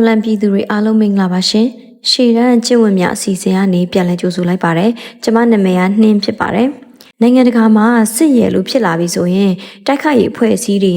တော်လန်ပြည်သူတွေအားလုံးမင်္ဂလာပါရှင်။ရှေ့တန်းကျင့်ဝတ်များအစီအစဉ်ကနေပြန်လည်ကြိုဆိုလိုက်ပါတယ်။ကျွန်မနာမည်ကနှင်းဖြစ်ပါတယ်။နိုင်ငံတကာမှာစစ်ရဲလို့ဖြစ်လာပြီဆိုရင်တိုက်ခိုက်ရေးအဖွဲ့အစည်းတွေက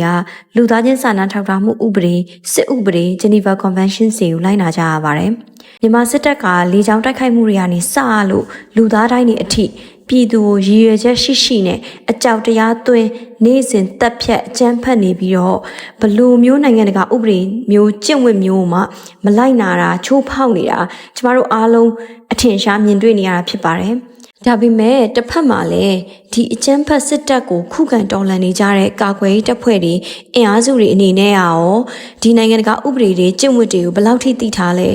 လူသားချင်းစာနာထောက်ထားမှုဥပဒေစစ်ဥပဒေ Geneva Convention တွေကိုလိုက်နာကြရပါတယ်။မြန်မာစစ်တပ်ကလေကြောင်းတိုက်ခိုက်မှုတွေကနေစလို့လူသားတိုင်းတွေအထိပြည်သူကိုရည်ရွယ်ချက်ရှိနဲ့အကြောက်တရားသွင်းနေ့စဉ်တက်ဖြတ်အကြမ်းဖက်နေပြီးတော့ဘလူမျိုးနိုင်ငံတကာဥပဒေမျိုးကျင့်ဝတ်မျိုးမှာမလိုက်နာတာချိုးဖောက်နေတာကျမတို့အားလုံးအထင်ရှားမြင်တွေ့နေရတာဖြစ်ပါတယ်။ဒါပေမဲ့တစ်ဖက်မှာလည်းဒီအကြမ်းဖက်စစ်တပ်ကိုခုခံတော်လှန်နေကြတဲ့ကာကွယ်ရေးတပ်ဖွဲ့တွေအင်အားစုတွေအနေနဲ့ရောဒီနိုင်ငံတကာဥပဒေတွေကျင့်ဝတ်တွေကိုဘယ်လောက်ထိသိထားလဲ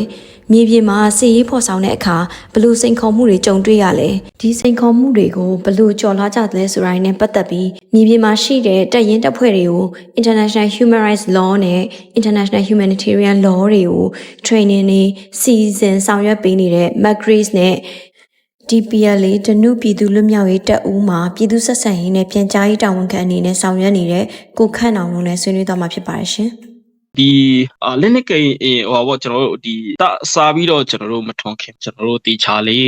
မြေပြင်မှာစစ်ရေးဖော်ဆောင်တဲ့အခါဘလို့စိန်ခေါ်မှုတွေကြုံတွေ့ရလဲဒီစိန်ခေါ်မှုတွေကိုဘလို့ကျော်လွှားကြတယ်ဆိုတိုင်းနဲ့ပတ်သက်ပြီးမြေပြင်မှာရှိတဲ့တပ်ရင်းတပ်ဖွဲ့တွေကို International Human Rights Law နဲ့ International Humanitarian Law တွေကို training တွေစီစဉ်ဆောင်ရွက်ပေးနေတဲ့ Macris နဲ့ DPLA တနုပြည်သူလွတ်မြောက်ရေးတပ်ဦးမှာပြည်သူ့ဆက်ဆံရေးနဲ့ပြန်ကြားရေးတာဝန်ခံအနေနဲ့ဆောင်ရွက်နေတဲ့ကိုခန့်အောင်တို့နဲ့ဆွေးနွေးသွားမှာဖြစ်ပါတယ်ရှင်ဒီလက်နက်ကိကျွန်တော်တို့ဒီစားပြီးတော့ကျွန်တော်တို့မထွန်ခင်ကျွန်တော်တို့တီချာလေ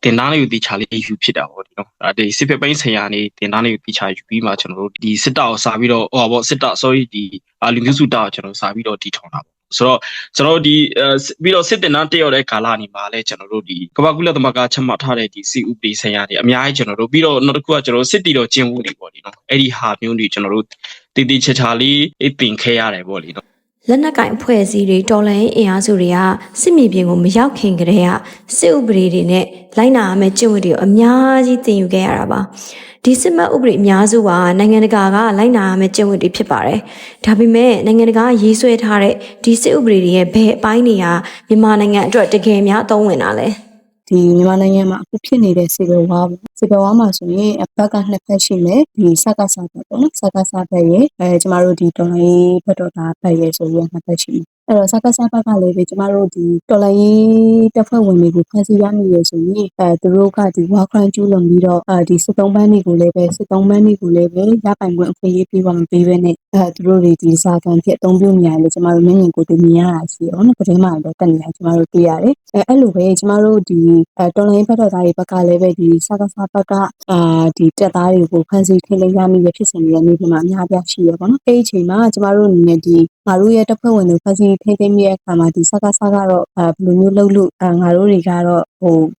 းတင်သားလေးကိုတီချာလေးယူဖြစ်တာပေါ့ဒီနော်ဒီစစ်ဖက်ပိုင်းဆိုင်ရာနေတင်သားလေးကိုတီချာယူပြီးမှကျွန်တော်တို့ဒီစစ်တပ်ကိုစားပြီးတော့စစ်တပ် sorry ဒီလူမျိုးစုတပ်ကိုကျွန်တော်စားပြီးတော့တီထောင်တာပေါ့ဆိုတော့ကျွန်တော်တို့ဒီပြီးတော့စစ်တင်သားတက်ရောက်တဲ့ကာလနေမှာလဲကျွန်တော်တို့ဒီကမ္ဘာကုလသမဂ္ဂချမှတ်ထားတဲ့ဒီစီဥပဒေဆိုင်ရာတွေအများကြီးကျွန်တော်တို့ပြီးတော့နောက်တစ်ခုကကျွန်တော်တို့စစ်တီတော်ကျင်းဖို့တွေပေါ့ဒီနော်အဲ့ဒီဟာမျိုးတွေကျွန်တော်တို့တည်တည်ချာချာလေးတင်ခဲ့ရတယ်ပေါ့လေနော်လက်နက်ကင်အဖွဲ့အစည်းတွေတော်လှန်ရေးအင်အားစုတွေကစစ်မြေပြင်ကိုမရောက်ခင်ကတည်းကစစ်ဥပဒေတွေနဲ့လိုက်နာရမယ့်ကျင့်ဝတ်တွေကိုအများကြီးသင်ယူခဲ့ရတာပါဒီစစ်မှတ်ဥပဒေအများစုကနိုင်ငံတကာကလိုက်နာရမယ့်ကျင့်ဝတ်တွေဖြစ်ပါတယ်ဒါပေမဲ့နိုင်ငံတကာရေးဆွဲထားတဲ့ဒီစစ်ဥပဒေတွေရဲ့ဘယ်အပိုင်းတွေကမြန်မာနိုင်ငံအတွက်တကယ်များအသုံးဝင်တာလဲဒီမြန်မာနိုင်ငံမှာအခုဖြစ်နေတဲ့စီဗယ်ဝါမှာဆိုရင်အဘက်ကနှစ်ဖက်ရှိမယ်ဒီစကားစားဘက်ပေါ့နော်စကားစားဘက်ရဲ့ကျမတို့ဒီတော်လိုင်းဘက်တော်သားဘက်ရဲ့ဆိုရင်နှစ်ဖက်ရှိမယ်အဲ့တော့စကားစားဘက်ကလည်းပဲကျမတို့ဒီတော်လိုင်းတပ်ဖွဲ့ဝင်တွေကိုဖမ်းဆီးရမိရဆိုရင်သူတို့ကဒီဝါခရိုင်ကျူးလွန်ပြီးတော့ဒီစစ်သုံးပန်းတွေကိုလည်းပဲစစ်သုံးပန်းတွေကိုလည်းပဲရပိုင်ခွင့်အခွင့်အရေးပေးပါမပေးဘဲနဲ့သူတို့တွေဒီစာခံဖြစ်အသုံးပြုနေရတယ်ကျမတို့မျက်မြင်ကိုယ်တွေ့မြင်ရတာရှိရောနော်ပထမတော့တက်နေတာကျမတို့တွေ့ရတယ်အဲ့လိုပဲကျမတို့ဒီတော်လိုင်းဘက်တော်သားတွေဘက်ကလည်းပဲဒီစကားစားဘက်ကဒီတပ်သားတွေကိုဖမ်းဆီးထိန်းသိမ်းရမိရဖြစ်စဉ်တွေနေဒီမှာအများပြရှိရပါတော့အဲ့ဒီအချိန်မှာကျမတို့အနေနဲ့ဒီငါတို့ရဲ့တပ်ဖွဲ့ဝင်တွေဖမ်းဆီးထိန်းသိမ်းမိတဲ့အခါမှာဒီစကားစားကတော့ဘယ်လိုမျိုးလုပ်လို့ငါတို့တွေကတော့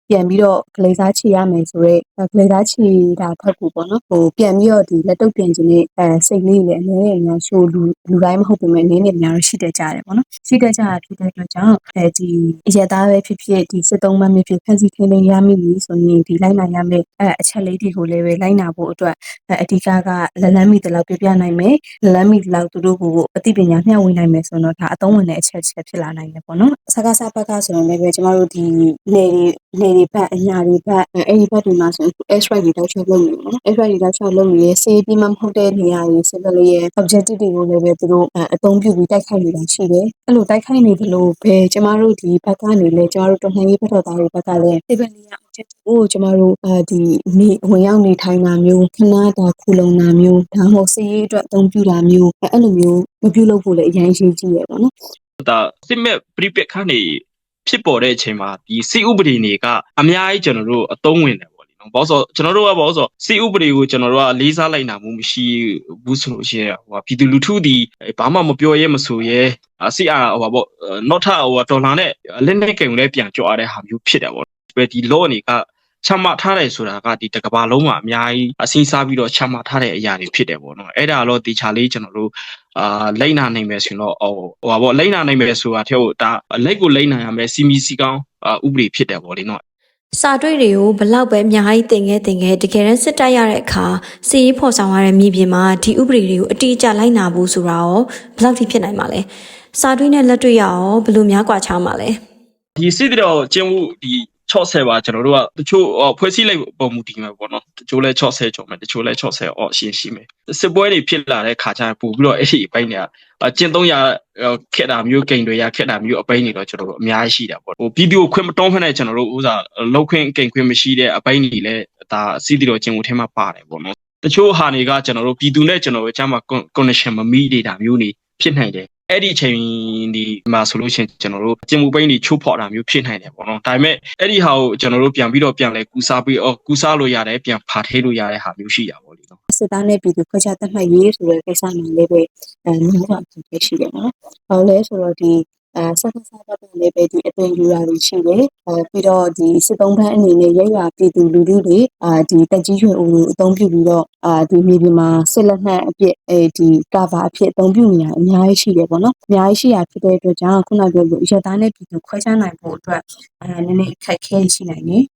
ပြန်ပြီးတော့ကလေးစားချီရမယ်ဆိုတော့ကလေးစားချီတာဖက်ကိုပေါ့နော်ပြန်ပြီးတော့ဒီလက်တုပ်ပြန်ခြင်းနဲ့စိတ်လေးလည်းအနည်းငယ်များရှိုးလူတိုင်းမဟုတ်ပေမဲ့အနည်းငယ်များတော့ရှိတတ်ကြတယ်ပေါ့နော်ရှိတတ်ကြတာဖြစ်တဲ့အတွက်ကြောင့်ဒီအရသားပဲဖြစ်ဖြစ်ဒီစစ်သုံးမှမဖြစ်ဖမ်းဆီးထိန်းသိမ်းရမိပြီဆိုရင်ဒီလိုက်နိုင်ရမယ့်အချက်လေးတွေကိုလည်းပဲလိုက်နာဖို့အတွက်အဓိကလက်လန်းမိတလောက်ပြနိုင်မယ်လက်လန်းမိတလောက်သူတို့ကိုအသိပညာမျှဝေနိုင်မယ်ဆိုတော့ဒါအသုံးဝင်တဲ့အချက်ဖြစ်လာနိုင်တယ်ပေါ့နော်စကားစားဘက်ကဆိုရင်လည်းကျမတို့ဒီနေတွေဘက်အညာတွေဘက်အဲ့ဒီဘက်တွေမှာဆိုရင် extra တွေတောက်ချက်လုပ်နေနော် extra တွေတောက်ချက်လုပ်နေစေးပြီးမှမဟုတ်တဲ့နေရာတွေစစ်ဘက်ရဲ့ objective တွေကိုလည်းပဲသူတို့အသုံးပြုပြီးတိုက်ခိုက်နေတာရှိတယ်အဲ့လိုတိုက်ခိုက်နေသလိုပဲကျမတို့ဒီဘက်ကနေလည်းကျမတို့တော်လှန်ရေးဘက်တော်သားတွေဘက်ကလည်းစစ်ဘက်နေရာ objective ကိုကျမတို့ဒီနေဝင်ရောက်နေထိုင်တာမျိုးခဏတာခူလုံတာမျိုးဒါမှမဟုတ်စစ်ရေးအတွက်အသုံးပြုတာမျိုးအဲ့လိုမျိုးမပြုလုပ်ဖို့လည်းအရင်ရေးကြည့်ရပါတော့ဒါစစ်မဲ့ပြိပက်ခန့်နေဖြစ်ပေါ်တဲ့အချိန်မှာဒီစီဥပဒေတွေကအများကြီးကျွန်တော်တို့အသုံးဝင်တယ်ပေါ့လေနော်ဘာလို့ဆိုကျွန်တော်တို့ကဘာလို့ဆိုစီဥပဒေကိုကျွန်တော်တို့ကလေးစားလိုက်နာမှုမရှိဘူးဆိုလို့ရှိရင်ပြည်သူလူထုဒီဘာမှမပြောရဲမဆိုရဲစီနောက်ထပ်ဒေါ်လာနဲ့လက်နဲ့ကိန်းလည်းပြန်ကြွားတဲ့ဟာမျိုးဖြစ်တယ်ပေါ့ဒီ law တွေကချမှတ်ထားတယ်ဆိုတာကဒီတစ်ကမ္ဘာလုံးမှာအများကြီးအစည်းစားပြီးတော့ချမှတ်ထားတဲ့အရာတွေဖြစ်တယ်ပေါ့နော်အဲ့ဒါတော့တေချာလေးကျွန်တော်တို့လိမ့်နာနိုင်မယ်ဆိုတော့လိမ့်နာနိုင်မယ်ဆိုတာတဲ့ဒါလက်ကိုလိမ့်နာရမယ်စီမီစီကောင်းဥပဒေဖြစ်တယ်ပေါ့လေနော်စာတွေ့တွေကိုဘလောက်ပဲအများကြီးတင်ခဲ့တကယ်တမ်းစစ်တိုက်ရတဲ့အခါစီရေးဖော်ဆောင်ရတဲ့မြေပြင်မှာဒီဥပဒေတွေကိုအတိအကျလိုက်နာဖို့ဆိုတာရောဘလောက်ထိဖြစ်နိုင်မှာလဲစာတွေ့နဲ့လက်တွေ့ရရောဘယ်လိုများกว่าချားမှာလဲဒီစစ်တော်ကျင်းမှုဒီ60ပါကျွန်တော်တို့ကတချို့ဖွဲ့စည်းလိုက်ပုံမူတည်မှာပေါ့နော်တချို့လဲ60ကျော်မယ်တချို့လဲ60အော်ရှင်းရှိမယ်စစ်ပွဲတွေဖြစ်လာတဲ့ခါကျရင်ပို့ပြီးတော့အဲ့ဒီအပိုင်းတွေကကျင့်300ခက်တာမျိုးဂိမ်းတွေရခက်တာမျိုးအပိုင်းတွေတော့ကျွန်တော်တို့အများကြီးရှိတာပေါ့ဗီဒီယိုခွင့်မတောင်းဖက်နဲ့ကျွန်တော်တို့ဥစားလောက်ခွင့်ဂိမ်းခွင့်မရှိတဲ့အပိုင်းတွေလဲဒါစီးတီတော်ကျင့်မှုထဲမှာပါတယ်ပေါ့နော်တချို့ဟာတွေကကျွန်တော်တို့ပြည်သူနဲ့ကျွန်တော်တို့အချမ်းမှာ connection မမိနေတာမျိုးတွေဖြစ်နိုင်တယ် အဲ့ဒီအချိန်ဒီမှာဆိုလို့ရှိရင်ကျွန်တော်တို့ကျင်မှုပိန်းတွေချိုးဖောက်တာမျိုးဖြစ်နိုင်တယ်ပေါ့နော်ဒါပေမဲ့အဲ့ဒီဟာကိုကျွန်တော်တို့ပြန်လဲကူစားပြီးကူစားလို့ရတယ်ပြန်ဖာထေးလို့ရတဲ့ဟာမျိုးရှိတာပေါ့လေနော်စစ်သားနဲ့ပြည်သူခွဲခြားသတ်မှတ်ရေးဆိုတဲ့ကိစ္စမှာလည်းပဲမျိုးပါဖြစ်ရှိတယ်နော်။ဘာလို့လဲဆိုတော့ဒီစကားစားတော့လည်းပဲဒီအသွင်ယူတာတွေရှိတယ်။ပြီးတော့ဒီစစ်သုံးဘန်းအနေနဲ့ရဲရွာပြည်သူလူထုတွေဒီတက်ကြီးရွယ်အိုတွေအသုံးပြုပြီးတော့ဒီမြေပြင်မှာစစ်လက်နက်အဖြစ်ဒီကာဗာအဖြစ်အသုံးပြုနေတာအများကြီးရှိတယ်ပေါ့နော်။အများကြီးရှိတာဖြစ်တဲ့အတွက်ကြောင့်ခုနပြောလို့ရဲသားနဲ့ပြည်သူခွဲခြားနိုင်ဖို့အတွက်နည်းနည်းအခက်အခဲရှိနိုင်တယ်။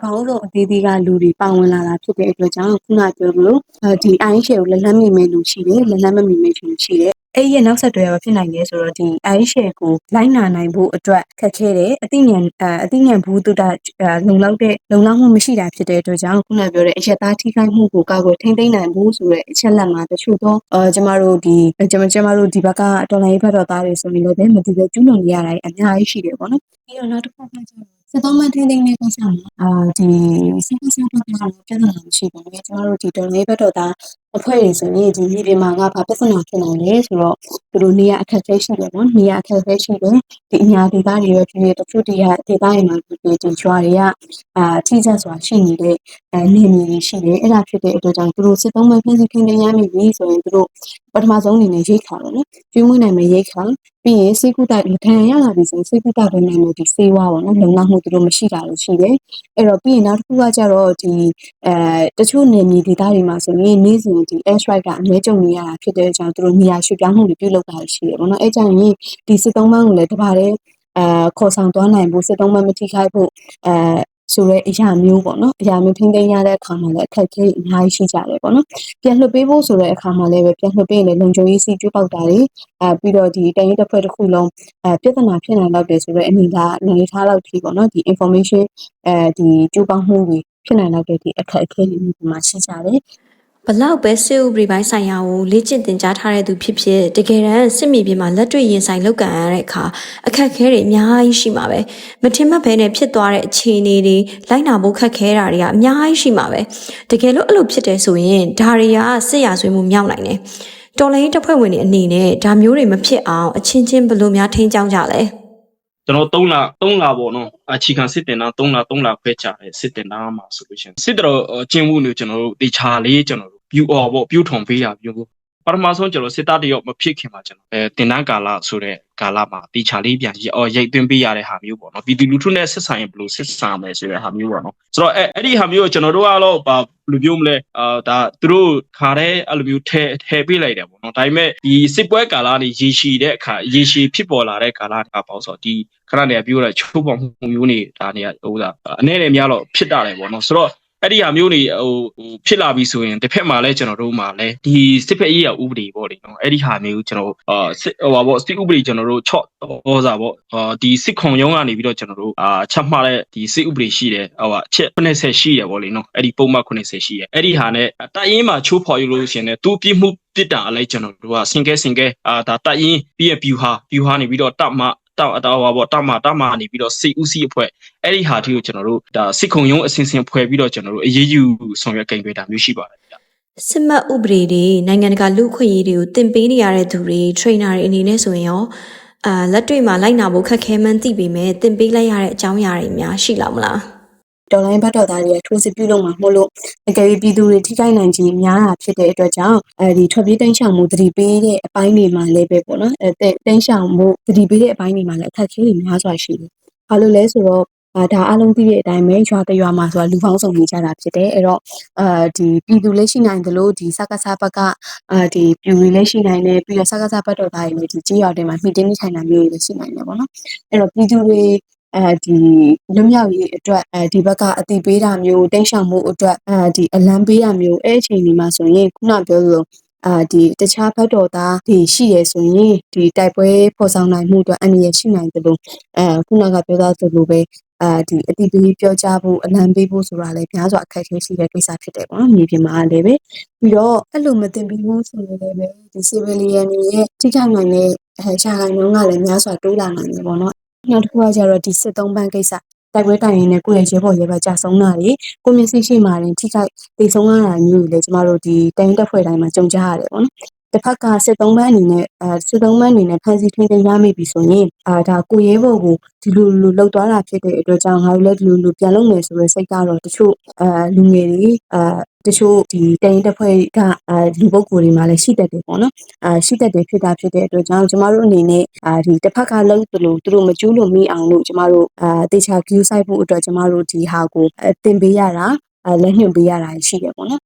ဘာလို့အသေးသေးကလူတွေပါဝင်လာတာဖြစ်တဲ့အတွက်ကြောင့်ခုနပြောလို့ဒီအိုင်းရှယ်ကိုလက်လန်းမိမဲ့လူရှိတယ်လက်လန်းမမိမဲ့လူရှိတယ်အဲ့ရဲ့နောက်ဆက်တွဲရဖြစ်နိုင်တယ်ဆိုတော့ဒီအိုင်းရှယ်ကိုလိုက်နာနိုင်ဖို့အတွက်ခက်ခဲတယ်အသိဉာဏ်ဘူးတုဒလုံလောက်မှုမရှိတာဖြစ်တဲ့အတွက်ကြောင့်ခုနပြောတဲ့အရက်သားထိခိုက်မှုကိုကာကွယ်ထိန်းသိမ်းနိုင်ဖို့ဆိုတဲ့အချက်လက်မှာတချို့တော့ကျမတို့ဒီဘက်ကတော်လိုင်းဘက်တော်သားတွေဆိုရင်လည်းမတည်ပဲကျူးလွန်နေရတာအများကြီးရှိတယ်ပေါ့နော်ပြီးတော့နောက်တစ်ခုကကျတော့စစ်သုံးမှထင်းသိမ်းတဲ့ကိစ္စမှာဒီစစ်စစ်တော့ပြဿနာမရှိဘူး။ကျွန်တော်တို့ဒီတော်လေးဘက်တော့ဒါအဖွဲ့တွေဆိုရင်ဒီပြည်မှာကဘာပြဿနာဖြစ်နေလဲဆိုတော့သူတို့နေရအခက်အခဲရှိတယ်နော်။နေရအခက်အခဲရှိတယ်ဒီအညာဒေသတွေပဲဖြစ်ဖြစ်တချို့ဒေသတွေမှာဒီရွာတွေကထိကျစွာရှိနေတဲ့နေမြေတွေရှိတယ်။အဲ့ဒါဖြစ်တဲ့အတွက်ကြောင့်သူတို့စစ်သုံးမှပြည်စည်းခင်းရမ်းပြီဆိုရင်သူတို့ပထမဆုံးအနေနဲ့ရိတ်ခါတော့နော်။ကျွေးမွေးနိုင်မယ့်ရိတ်ခါပြီးရင်စေကုတိုက်ခံရလာပြီဆိုရင်စေကုတိုက်နိုင်မယ့်ဒီစေဝါပေါ့နော်လုံလောက်မှုသူတို့မရှိတာလို့ရှိတယ်အဲ့တော့ပြီးရင်နောက်တစ်ခုကကျတော့ဒီတချို့နေမြေဒေသတွေမှာဆိုရင်နေ့စဉ်ဒီ air strike ကအများကြုံနေရတာဖြစ်တဲ့အကြောင်းသူတို့နေရာရွှေ့ပြောင်းမှုတွေပြုလုပ်တာရှိတယ်ပေါ့နော်အဲ့ကြောင့်ရင်ဒီစစ်သုံးပန်းကိုလည်းတပါးတဲ့ခေါ်ဆောင်သွားနိုင်ဖို့စစ်သုံးပန်းမထိခိုက်ဖို့ဆိုရဲအရာမျိုးပေါ့နော်အရာမျိုးထိန်းသိမ်းရတဲ့အခါမှာလည်းအခက်အခဲအများကြီးရှိကြတယ်ပေါ့နော်ပြန်လွှတ်ပေးဖို့ဆိုတဲ့အခါမှာလည်းပဲပြန်လွှတ်ပေးရင်လည်းလုံခြုံရေးစီကျွေးပေါက်တာတွေပြီးတော့ဒီတိုင်းတစ်ဖွဲ့တစ်ခုလုံးပြဿနာဖြစ်နိုင်တော့တယ်ဆိုတော့အနေထားလောက်ထိပေါ့နော်ဒီ information ဒီကျူးပေါင်းမှုတွေဖြစ်နိုင်တော့တဲ့ဒီအခက်အခဲတွေဒီမှာရှိကြတယ်ဘလောက်ပဲစစ်ဥပဒေပိုင်းဆိုင်ရာကိုလေ့ကျင့်သင်ကြားထားတဲ့သူဖြစ်ဖြစ်တကယ်တမ်းစစ်မြေပြင်မှာလက်တွေ့ရင်ဆိုင်လုပ်ကံရတဲ့အခါအခက်အခဲတွေအများကြီးရှိမှာပဲမထင်မှတ်ဘဲနဲ့ဖြစ်သွားတဲ့အခြေအနေတွေလိုက်နာဖို့ခက်ခဲတာတွေကအများကြီးရှိမှာပဲတကယ်လို့အဲ့လိုဖြစ်တယ်ဆိုရင်ဒါတွေကစစ်ရာဇဝတ်မှုမြောက်နိုင်တယ်တော်လိုင်းတပ်ဖွဲ့ဝင်တွေအနေနဲ့ဒါမျိုးတွေမဖြစ်အောင်အချင်းချင်းဘယ်လိုများထိန်းကျောင်းကြလဲကျွန်တော်3လပေါ့နော်အခြေခံစစ်တင်တာ3လခွဲချတယ်စစ်တင်တာမှာဆိုလို့ရှိရင်စစ်တော်ကျင်းမှုတွေကျွန်တော်တို့တေချာလေးကျွန်တော်တို့ပြူထုံပေးတာပြူပထမဆုံးကျွန်တော်စစ်သားတယောက်မဖြစ်ခင်မှာကျွန်တော်တင်တန်းကာလဆိုတဲ့ကာလမှာတေချာလေးပြန်ရိတ်သွင်းပေးရတဲ့ဟာမျိုးပေါ့နော်ပြည်သူလူထုနဲ့ဆက်ဆံရင်ဘယ်လိုဆက်ဆံမလဲဆိုတဲ့ဟာမျိုးပေါ့နော်ဆိုတော့အဲ့ဒီဟာမျိုးကိုကျွန်တော်တို့ကတော့ဘယ်လိုပြောမလဲဒါသူတို့ခါတဲ့အဲ့လိုမျိုးထဲပေးလိုက်တယ်ပေါ့နော်ဒါပေမဲ့ဒီစစ်ပွဲကာလနေရေရှည်တဲ့အခါရေရှည်ဖြစ်ပေါ်လာတဲ့ကာလကပေါ့ဆိုဒီခဏနေပြောရချိုးပေါမှုမျိုးနေဒါနေအနေနဲ့များတော့ဖြစ်တာတယ်ပေါ့နော်ဆိုတော့အဲ့ဒီဟာမျိုးတွေဖြစ်လာပြီဆိုရင်တစ်ဖက်မှာလည်းကျွန်တော်တို့မှာလည်းဒီစစ်ဖက်ရေးရဥပဒေပေါ့လေနော်အဲ့ဒီဟာမျိုးကျွန်တော်စစ်ဥပဒေကျွန်တော်တို့ချော့ဟောစာပေါ့ဒီစစ်ခုံရုံးကနေပြီးတော့ကျွန်တော်တို့ချမှတ်တဲ့ဒီစစ်ဥပဒေရှိတယ်ချက်80ရှိတယ်ပေါ့လေနော်အဲ့ဒီပုံမှန်80ရှိတယ်အဲ့ဒီဟာနဲ့တိုက်ရင်မှာချိုးဖော်ရလို့ရှင်တယ်သူပြစ်မှုပြစ်တာအလိုက်ကျွန်တော်တို့ကစင်ကဲဒါတိုက်ရင်ပြီးရပြူဟာနေပြီးတော့တမနေပြီးတော့စိတ်ဥစည်းအဖွဲ့အဲ့ဒီဟာတီကိုကျွန်တော်တို့ဒါစစ်ခုံရုံးအစဉ်စဉ်ဖွဲ့ပြီးတော့ကျွန်တော်တို့အရေးယူဆောင်ရွက်ကိန်းတွေဒါမျိုးရှိပါတယ်ဗျစစ်မှတ်ဥပဒေတွေနိုင်ငံတကာလူ့အခွင့်အရေးတွေကိုတင်ပေးနေရတဲ့သူတွေ trainer တွေအနေနဲ့ဆိုရင်ရောလက်တွေ့မှာလိုက်နာဖို့ခက်ခဲမှန်းသိပေမဲ့တင်ပေးလိုက်ရတဲ့အကြောင်းအရာတွေများရှိလောက်မလားတော်လိုင်းဘတ်တော်သားတွေကထိုးစစ်ပြုလုပ်မှာမို့လို့အကယ်၍ပြည်သူတွေထိခိုက်နိုင်ခြင်းများတာဖြစ်တဲ့အတွက်ကြောင့်ဒီထွက်ပြေးတိုင်းရှောင်မှုတတိပေးတဲ့အပိုင်းတွေမှာလည်းပဲပေါ့နော်တိုင်းရှောင်မှုတတိပေးတဲ့အပိုင်းတွေမှာလည်းအခက်အခဲတွေများစွာရှိတယ်။ဘာလို့လဲဆိုတော့ဒါအလုံးသိတဲ့အတိုင်းပဲရွာတရွာမှာဆိုတာလူပေါင်းစုံနေကြတာဖြစ်တယ်အဲ့တော့ဒီပြည်သူလည်းရှိနိုင်တယ်လို့ဒီစကားစားဘက်ကဒီပြူတွေလည်းရှိနိုင်တယ်ပြီးတော့စကားစားဘက်တော်သားတွေလည်းဒီကြေးရွာတွေမှာမှီတင်းနေထိုင်တာမျိုးတွေလည်းရှိနိုင်တယ်ပေါ့နော်အဲ့တော့ပြည်သူတွေဒီလွတ်မြောက်ရေးအတွက်ဒီဘက်ကအတိပေးတာမျိုးတိတ်ရှောင်မှုအတွက်ဒီအလံပေးတာမျိုးအဲ့အချိန်ဒီမှာဆိုရင်ခုနပြောလို့ဒီတခြားဘက်တော်သားဒီရှိရဆိုရင်ဒီတိုက်ပွဲပေါ်ဆောင်နိုင်မှုအတွက်အန္တရာယ်ရှိနိုင်တယ်လို့ခုနကပြောသားသလိုပဲဒီအတိပေးပြောကြားဖို့အလံပေးဖို့ဆိုတာလည်းများစွာအခက်အခဲရှိတဲ့ကိစ္စဖြစ်တယ်ပေါ့နော်မြေပြင်မှာလည်းပဲပြီးတော့အဲ့လိုမတင်ပြီးဘူးဆိုရင်လည်းပဲဒီ civilian တွေရဲ့ထိခိုက်နိုင်တဲ့ရှာခိုင်နှုန်းကလည်းများစွာတိုးလာနိုင်တယ်ပေါ့နော်နောက်တစ်ခုကကျတော့ဒီစစ်သုံးပန်းကိစ္စတိုက်ပွဲတိုင်ရင်လည်းကိုယ့်ရဲ့ရဲဘော်ရဲဘက်ကြာဆုံးတာတွေကိုမျက်စိရှိမှရင်ထိခိုက်ဒေဆုံးရတာမျိုးတွေလည်းကျမတို့ဒီတိုင်းတက်ဖွဲ့တိုင်းမှာကြုံကြရတယ်ပေါ့နော် တစ်ဖက်ကစစ်သုံးပန်းအနေနဲ့စစ်သုံးပန်းအနေနဲ့ဖန်စီထိန်းသိမ်းရမိပြီဆိုရင်ဒါကိုရဲဘော်ကိုဒီလိုလောက်သွားတာဖြစ်တဲ့အတွက်ကြောင့်ငါတို့လည်းဒီလိုပြန်လုပ်မယ်ဆိုတဲ့စိတ်ကတော့တချို့လူငယ်တွေတချို့ဒီတရင်တစ်ဖွဲ့ကလူပုဂ္ဂိုလ်တွေမှာလည်းရှိတတ်တယ်ပေါ့နော်ရှိတတ်တယ်ဖြစ်တဲ့အတွက်ကြောင့်ကျမတို့အနေနဲ့ဒီတစ်ဖက်ကလုံးသူတို့မကျူးလို့မိအောင်လို့ကျမတို့တေချာ view site ဖို့အတွက်ကျမတို့ဒီဟာကိုတင်ပေးရတာလက်ညှိုးပေးရတာရှိတယ်ပေါ့နော်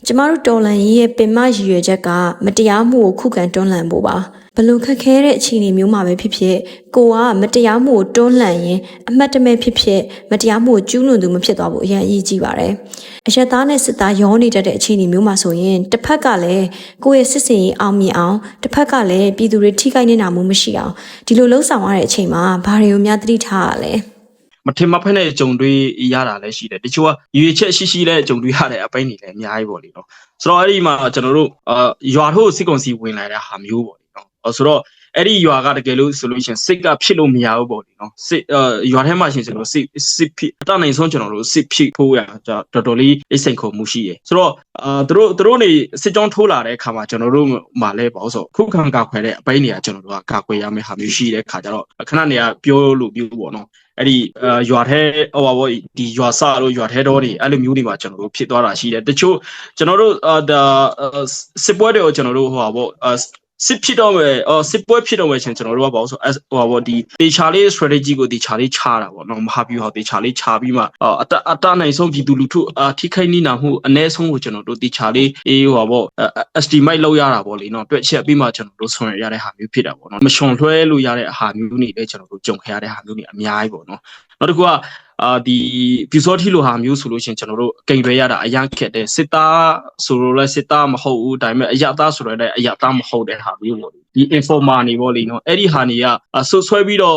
ကျမတို့တော်လန်ရေးရဲ့ပင်မရည်ရွယ်ချက်ကမတရားမှုကိုခုခံတွန်းလှန်ဖို့ပါဘလို့ခက်ခဲတဲ့အခြေအနေမျိုးမှာပဲဖြစ်ဖြစ်ကိုကမတရားမှုကိုတွန်းလှန်ရင်အမှတ်တမဲ့ဖြစ်မတရားမှုကိုကျူးလွန်သူမဖြစ်သွားဖို့အရင်အရေးကြီးပါတယ်အရက်သားနဲ့စစ်သားရောနေတတ်တဲ့အခြေအနေမျိုးမှာဆိုရင်တစ်ဖက်ကလည်းကိုယ့်ရဲ့စစ်စင်ရေးအောင်မြင်အောင်တစ်ဖက်ကလည်းပြည်သူတွေထိခိုက်နေတာမျိုးမရှိအောင်ဒီလိုလှုပ်ဆောင်ရတဲ့အချိန်မှာဘာတွေကိုများသတိထားရလဲမထင်မဖက်တဲ့ကြုံတွေ့ရတာလည်းရှိတယ်တချို့ကရွေချက်ရှိတဲ့ကြုံတွေ့ရတဲ့အပိုင်းတွေလည်းအများကြီးပေါ့လေနော်ဆိုတော့အဲ့ဒီမှာကျွန်တော်တို့ရွာထုတ်စစ်ကောင်စီဝင်လာတဲ့ဟာမျိုးပေါ့လေနော်ဆိုတော့အဲ့ဒီရွာကတကယ်လို့ဆိုလို့ရှိရင်စစ်ကဖြစ်လို့မရဘူးပေါ့လေနော်စစ်ရွာထဲမှာရှင်ကျွန်တော်စစ်ဖြစ်အတနိုင်ဆုံးကျွန်တော်တို့စစ်ဖြစ်ဖို့ရတော်တော်လေးအိတ်စိန်ခုံမှုရှိရယ်ဆိုတော့သူတို့နေစစ်ကြောင်းထိုးလာတဲ့အခါမှာကျွန်တော်တို့မှလည်းပေါ့ဆိုခုခံကာခွဲတဲ့အပိုင်းတွေကကျွန်တော်တို့ကကာကွယ်ရမယ့်ဟာမျိုးရှိတဲ့အခါကျတော့ခဏနေရပြောလို့ပြောပေါ့နော်အဲ့ဒီရွာထဲဟိုပါဘောဒီရွာစတို့ရွာထဲတော်တွေအဲ့လိုမျိုးတွေမှာကျွန်တော်တို့ဖြစ်သွားတာရှိတယ်တချို့ကျွန်တော်တို့စစ်ပွဲတွေကိုကျွန်တော်တို့ဟိုပါဘောစစ်ဖြစ်တော့မယ်စစ်ပွဲဖြစ်တော့မယ်ချင်းကျွန်တော်တို့ကပေါ့ဆိုဟိုပါဒီတေချာလေး strategy ကိုတေချာလေးချတာပေါ့နော်မဟာဗျူဟာတေချာလေးချပြီးမှအတနိုင်ဆုံးပြည်သူလူထုထိခိုက်နေနာမှုအ ਨੇ ဆုံးကိုကျွန်တော်တို့တေချာလေးဟိုပါပေါ့ estimate လောက်ရတာပေါ့လေနော်တွက်ချက်ပြီးမှကျွန်တော်တို့ဆွံရတဲ့ဟာမျိုးဖြစ်တာပေါ့နော်မရှုံလွှဲလို့ရတဲ့ဟာမျိုးတွေလည်းကျွန်တော်တို့ကြုံခဲ့ရတဲ့ဟာမျိုးတွေအများကြီးပေါ့နော်နောက်တစ်ခုကဒီပြူစောထီလိုဟာမျိုးဆိုလို့ရှင်ကျွန်တော်တို့ကိန်ရွယ်ရတာအရန်ခက်တယ်စစ်သားဆိုလို့လဲစစ်သားမဟုတ်ဘူးဒါပေမဲ့အရသားဆိုရတဲ့အရသားမဟုတ်တဲ့ဟာမျိုးပေါ့ဒီ informer နေပေါ့လေနော်အဲ့ဒီဟာနေကဆွဆွဲပြီးတော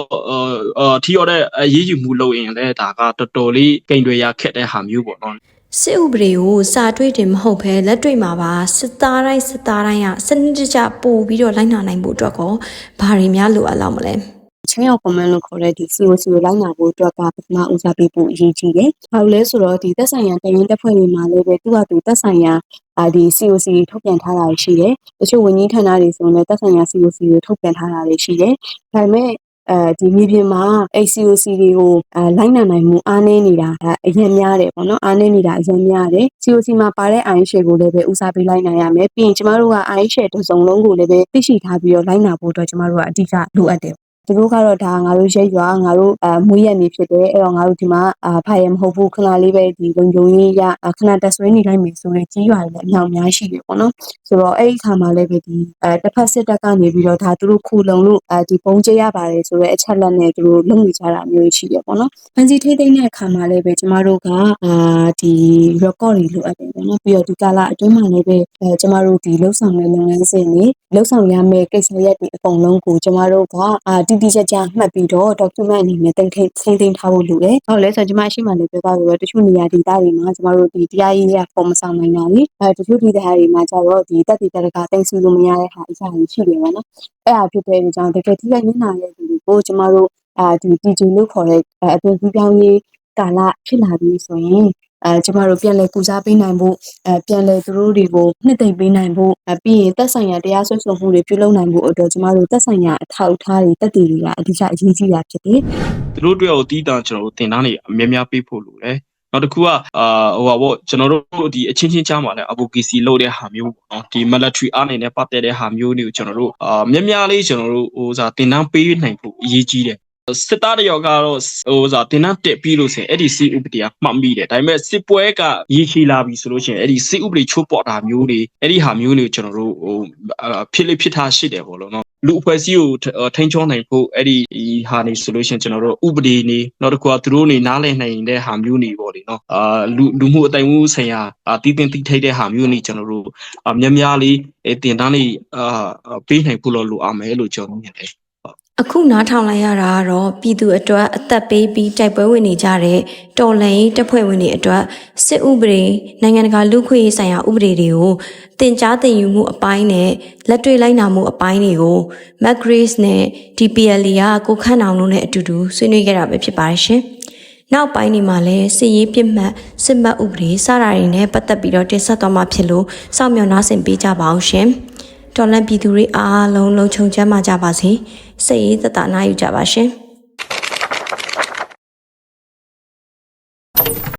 ့ထီရောတဲ့အရေးယူမှုလုပ်ရင်လည်းဒါကတော်တော်လေးကိန်ရွယ်ရခက်တဲ့ဟာမျိုးပေါ့နော်စစ်ဥပဒေကိုစာတွေ့တယ်မဟုတ်ဘဲလက်တွေ့မှာပါစစ်သားတိုင်းကစနစ်တကျပို့ပြီးတော့လိုက်နာနိုင်ဖို့အတွက်ကောဘာတွေများလိုအပ်လောက်မလဲချင်းရောက် comment လို့ခေါ်တဲ့ဒီ COC ကိုလိုက်နာဖို့အတွက်ကပထမဦးစားပေးဖို့အရေးကြီးတယ်။ဘာလို့လဲဆိုတော့ဒီသက်ဆိုင်ရာတရင်တက်ဖွဲ့တွေမှာလည်းပဲသူ့ဟာသူသက်ဆိုင်ရာဒီ COC ထုတ်ပြန်ထားတာရှိတယ်။တချို့ဝန်ကြီးဌာနတွေဆိုရင်သက်ဆိုင်ရာ COC ကိုထုတ်ပြန်ထားတာတွေရှိတယ်။ဒါပေမဲ့ဒီမြေပြင်မှာ ACOC တွေကိုလိုက်နာနိုင်မှုအားနည်းနေတာအရင်များတယ်ပေါ့နော်အားနည်းနေတာအရင်များတယ် COC မှာပါတဲ့ IN share ကိုလည်းပဲဦးစားပေးလိုက်နိုင်ရမယ်ပြီးရင်ကျမတို့က IN share တစ်စုံလုံးကိုလည်းပဲသိရှိထားပြီးတော့လိုက်နာဖို့အတွက်ကျမတို့ကအဓိကလိုအပ်တယ်သူတို့ကတော့ဒါငါတို့ရဲရွာငါတို့မွေးရနေဖြစ်တယ်အဲ့တော့ငါတို့ဒီမှာဖာရမဟုတ်ဘူးခဏလေးပဲဒီလုံခြုံရေးရခဏတက်ဆွေးနေလိုက်မယ်ဆိုရင်ကြီးရွာတွေလည်းအများများရှိတယ်ပေါ့နော်ဆိုတော့အဲ့ဒီခါမှာလည်းပဲဒီတစ်ဖက်စစ်တပ်ကနေပြီးတော့ဒါသူတို့ခုလုံလို့ဒီပုံကျရပါတယ်ဆိုတော့အချက်လက်နဲ့သူတို့လုံနေကြတာမျိုးရှိတယ်ပေါ့နော်ဖန်စီထိသိမ်းတဲ့အခါမှာလည်းပဲကျမတို့ကဒီ record တွေလိုအပ်တယ်ပေါ့နော်ပြီးတော့ဒီကာလအတွင်းမှာလည်းပဲကျမတို့ဒီလှုပ်ဆောင်တဲ့လုပ်ငန်းစဉ်တွေလှုပ်ဆောင်ရမယ့်ကိစ္စရပ်တွေအကုန်လုံးကိုကျမတို့ကတိတိကျကျမှတ်ပြီးတော့ document အနေနဲ့တင်သိမ်းထားဖို့လိုတယ်။ဟုတ်လဲဆိုတော့ကျမရှိမှလည်းပြောသားလို့တချို့နေရာဒေသတွေမှာကျမတို့ဒီတရားရေးရပုံမဆောင်နိုင်တာလေတချို့ဒေသတွေမှာကျတော့ဒီတက်တည်တက်ကတင်စီလို့မရတဲ့ဟာအရာကြီးရှိတယ်ပေါ့နော်။အဲ့ဒါဖြစ်တဲ့ကြောင့်တကယ်ထိခိုက်နေတာရဲ့ဒီကိုကျမတို့ဒီ DJ လို့ခေါ်တဲ့အသွင်ကူးပြောင်းရေးကာလဖြစ်လာပြီးဆိုရင်ကျမတို့ပြန်လည်ကုစားပေးနိုင်ဖို့ပြန်လည်သူတို့တွေကိုနှစ်သိမ့်ပေးနိုင်ဖို့ပြီးရင်သက်ဆိုင်ရာတရားစွဲဆိုမှုတွေပြုလုပ်နိုင်ဖို့အတွက်ကျမတို့သက်ဆိုင်ရာအထောက်အထားတွေတက်တည်တွေကအဓိကအရေးကြီးတာဖြစ်တယ်။သူတို့တွေအတီးတန်ကျွန်တော်တို့တင်တန်းတွေအများများပေးဖို့လိုတယ်။နောက်တစ်ခုကဟိုပါပေါ့ကျွန်တော်တို့ဒီအချင်းချင်းကြားမှာလည်း advocacy လုပ်တဲ့ဟာမျိုးပေါ့နော်ဒီ military အနေနဲ့ပတ်သက်တဲ့ဟာမျိုးတွေကိုကျွန်တော်တို့များများလေးကျွန်တော်တို့ဟိုစားတင်တန်းပေးနိုင်ဖို့အရေးကြီးတယ်စစ်သားတယောက်ကတော့ဟိုစားတင်တန်းတက်ပြီးလို့ဆိုရင်အဲ့ဒီစစ်ဥပဒေကမှတ်မိတယ်ဒါပေမဲ့စစ်ပွဲကရေရှည်လာပြီဆိုလို့ရှိရင်အဲ့ဒီစစ်ဥပဒေချိုးပေါ်တာမျိုးတွေအဲ့ဒီဟာမျိုးတွေကိုကျွန်တော်တို့ဟိုဖြစ်ထားရှိတယ်ပေါ့လို့နော်လူအဖွဲ့အစည်းကိုထိန်းချုပ်နိုင်ဖို့အဲ့ဒီဟာနေဆိုလို့ရှိရင်ကျွန်တော်တို့ဥပဒေနေနောက်တစ်ခုကသူတို့နေနားလည်နိုင်တဲ့ဟာမျိုးနေပေါ့လေနော်လူမှုအတိုင်းအမှုဆိုင်ရာတီးတင်ထိတဲ့ဟာမျိုးနေကျွန်တော်တို့များများလေးတင်တန်းလေးပေးနိုင်ဖို့လိုအောင်မယ်လို့ကျွန်တော်မြင်တယ်အခုနားထောင်လိုက်ရတာကတော့ပြည်သူအတွက်အသက်ပေးပြီးတိုက်ပွဲဝင်နေကြတဲ့တော်လှန်ရေးတပ်ဖွဲ့ဝင်တွေအတွက်စစ်ဥပဒေနိုင်ငံတကာလူ့ခွင့်ရေးဆိုင်ရာဥပဒေတွေကိုတင်ကြားတင်ယူမှုအပိုင်းနဲ့လက်တွေ့လိုက်နာမှုအပိုင်းတွေကို Macgrace နဲ့ DPLA ကကိုခန့်အောင်တို့နဲ့အတူတူဆွေးနွေးခဲ့တာပဲဖြစ်ပါတယ်ရှင်။နောက်ပိုင်းဒီမှာလည်းစစ်ရေးပြစ်မှတ်စစ်မှတ်ဥပဒေစတာတွေနဲ့ပတ်သက်ပြီးတော့တင်ဆက်သွားမှာဖြစ်လို့စောင့်မျှော်နားဆင်ပေးကြပါအောင်ရှင်။ တော်လန့်ပြည်သူတွေအားလုံးလုံခြုံချမ်းသာကြပါစေစိတ်အေးသက်သာနာယူကြပါရှင်